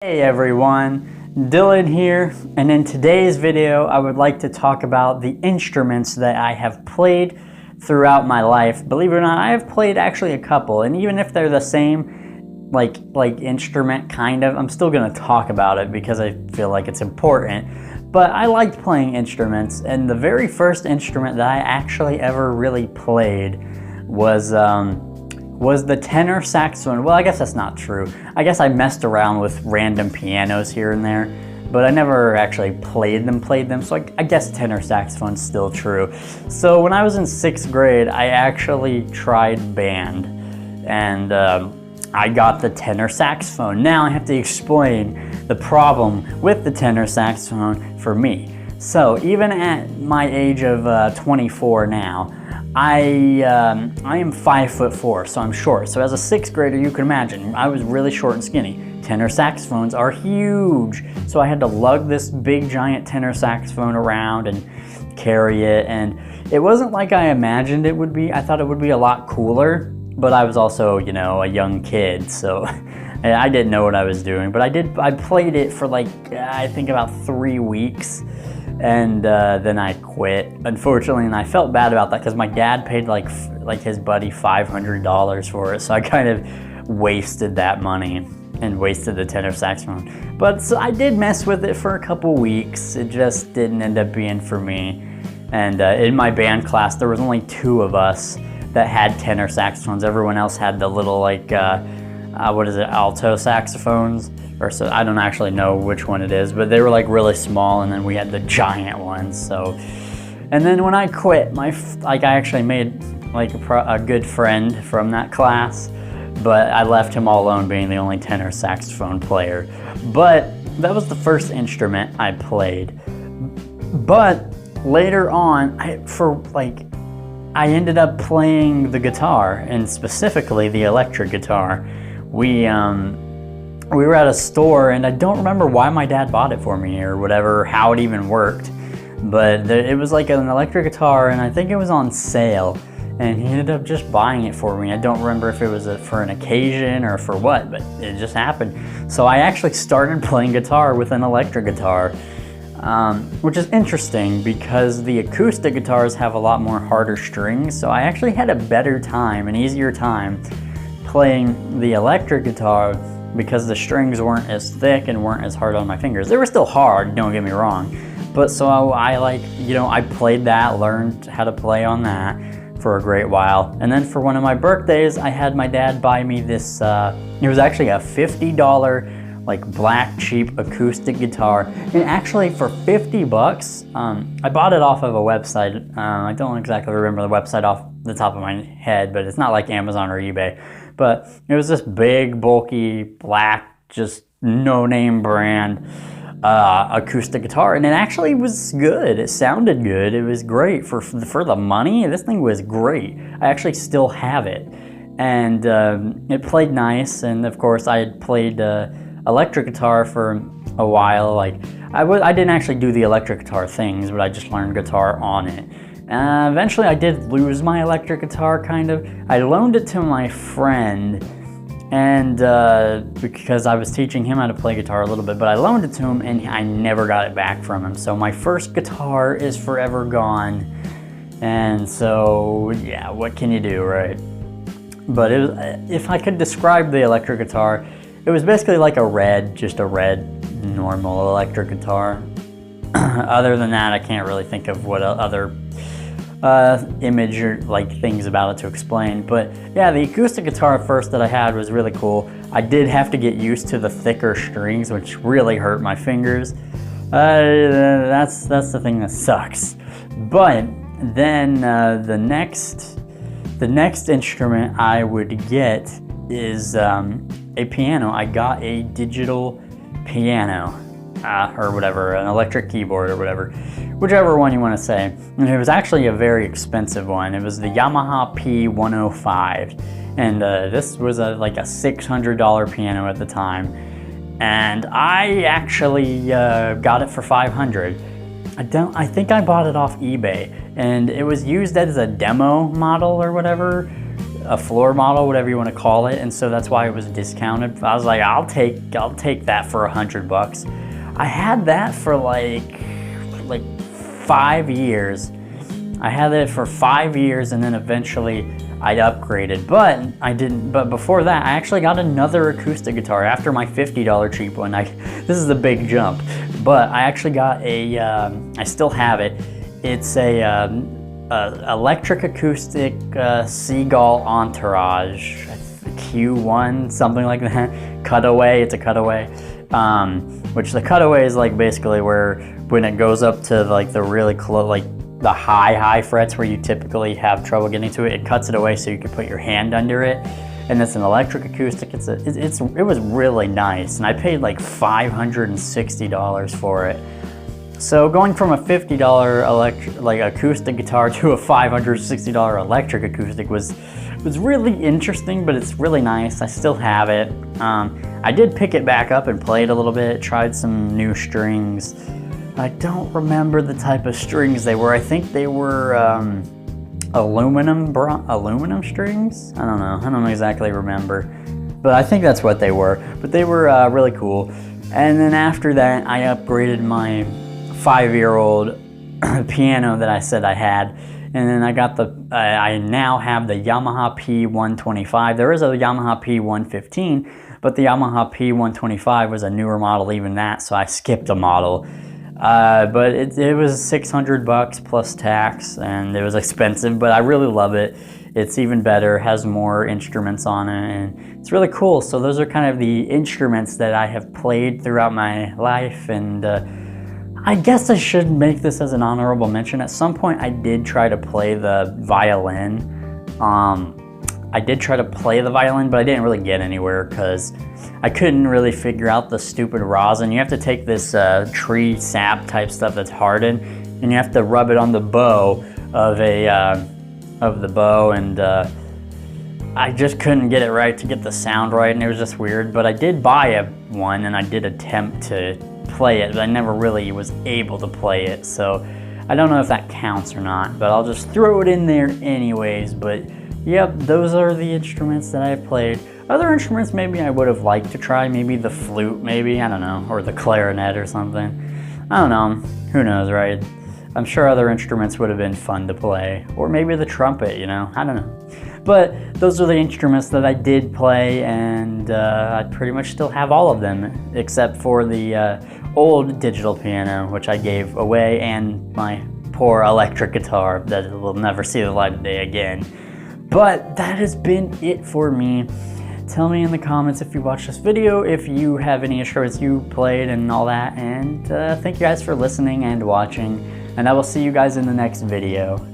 Hey everyone, Dylan here, and in today's video I would like to talk about the instruments that I have played throughout my life. Believe it or not, I have played actually a couple, and even if they're the same like instrument kind of, I'm still gonna talk about it because I feel like it's important. But I liked playing instruments, and the very first instrument that I actually ever really played was the tenor saxophone. Well, I guess that's not true. I guess I messed around with random pianos here and there, but I never actually played them. So I guess tenor saxophone's still true. So when I was in 6th grade, I actually tried band, and I got the tenor saxophone. Now I have to explain the problem with the tenor saxophone for me. So even at my age of 24 now, I am 5'4", so I'm short. So as a 6th grader, you can imagine, I was really short and skinny. Tenor saxophones are huge. So I had to lug this big giant tenor saxophone around and carry it. And it wasn't like I imagined it would be. I thought it would be a lot cooler, but I was also, you know, a young kid. So I didn't know what I was doing, but I played it for like, I think about 3 weeks. And then I quit, unfortunately, and I felt bad about that because my dad paid like his buddy $500 for it, so I kind of wasted that money and wasted the tenor saxophone. But so I did mess with it for a couple weeks. It just didn't end up being for me. And in my band class, there was only 2 of us that had tenor saxophones. Everyone else had the little alto saxophones. Or so I don't actually know which one it is, but they were like really small, and then we had the giant ones. So, and then when I quit, I actually made like a good friend from that class, but I left him all alone, being the only tenor saxophone player. But that was the first instrument I played. But later on, I ended up playing the guitar, and specifically the electric guitar. We were at a store, and I don't remember why my dad bought it for me or whatever, how it even worked, but it was like an electric guitar, and I think it was on sale, and he ended up just buying it for me. I don't remember if it was for an occasion or for what, but it just happened. So I actually started playing guitar with an electric guitar, which is interesting because the acoustic guitars have a lot more harder strings, so I actually had a better time, an easier time playing the electric guitar because the strings weren't as thick and weren't as hard on my fingers. They were still hard, don't get me wrong, but so I played that, learned how to play on that for a great while. And then for one of my birthdays, I had my dad buy me this, it was actually a $50 like black cheap acoustic guitar, and actually for 50 bucks, I bought it off of a website. I don't exactly remember the website off the top of my head, but it's not like Amazon or eBay. But it was this big, bulky, black, just no-name brand acoustic guitar, and it actually was good. It sounded good. It was great for the money. This thing was great. I actually still have it, and it played nice. And of course, I had played electric guitar for a while. Like I didn't actually do the electric guitar things, but I just learned guitar on it. Eventually I did lose my electric guitar, kind of. I loaned it to my friend, and because I was teaching him how to play guitar a little bit, but I loaned it to him and I never got it back from him. So my first guitar is forever gone, and so yeah, what can you do, right? But if I could describe the electric guitar, it was basically like just a red normal electric guitar. Other than that, I can't really think of what other image or like things about it to explain. But yeah, the acoustic guitar at first that I had was really cool. I did have to get used to the thicker strings, which really hurt my fingers. That's the thing that sucks. But then the next instrument I would get is a piano. I got a digital piano. Or whatever, an electric keyboard or whatever, whichever one you want to say. And it was actually a very expensive one. It was the Yamaha P105, and this was like a $600 piano at the time. And I actually got it for $500. I think I bought it off eBay, and it was used as a demo model or whatever. a floor model, whatever you want to call it, and so that's why it was discounted. I was like, I'll take that for $100. I had that for like 5 years. I had it for 5 years, and then eventually I upgraded, but I didn't. But before that, I actually got another acoustic guitar after my $50 cheap one. This is a big jump, but I actually got a. I still have it. It's a electric acoustic Seagull Entourage Q1, something like that. Cutaway. It's a Cutaway, which the Cutaway is like basically where when it goes up to like the really close, like the high frets where you typically have trouble getting to it, it cuts it away so you can put your hand under it. And it's an electric acoustic. It was really nice, and I paid like $560 for it. So going from a $50 acoustic guitar to a $560 electric acoustic was really interesting, but it's really nice. I still have it. I did pick it back up and play it a little bit, tried some new strings. I don't remember the type of strings they were. I think they were aluminum strings. I don't exactly remember, but I think that's what they were. But they were really cool. And then after that, I upgraded my 5-year-old piano that I said I had, and then I got I now have the Yamaha P125. There is a Yamaha P115, but the Yamaha P125 was a newer model, even that, so I skipped a model. But it was $600 plus tax, and it was expensive, but I really love it. It's even better, has more instruments on it, and it's really cool. So those are kind of the instruments that I have played throughout my life, and I guess I should make this as an honorable mention. At some point I did try to play the violin. I did try to play the violin, but I didn't really get anywhere because I couldn't really figure out the stupid rosin. You have to take this tree sap type stuff that's hardened, and you have to rub it on the bow of the bow, and I just couldn't get it right to get the sound right, and it was just weird. But I did buy one, and I did attempt to play it, but I never really was able to play it, so I don't know if that counts or not, but I'll just throw it in there anyways. But yep, those are the instruments that I've played. Other instruments maybe I would have liked to try, maybe the flute, maybe, I don't know, or the clarinet or something. I don't know, who knows, right? I'm sure other instruments would have been fun to play, or maybe the trumpet, you know, I don't know. But those are the instruments that I did play, and I pretty much still have all of them, except for the old digital piano, which I gave away, and my poor electric guitar that will never see the light of day again. But that has been it for me. Tell me in the comments if you watched this video, if you have any instruments you played and all that, and thank you guys for listening and watching, and I will see you guys in the next video.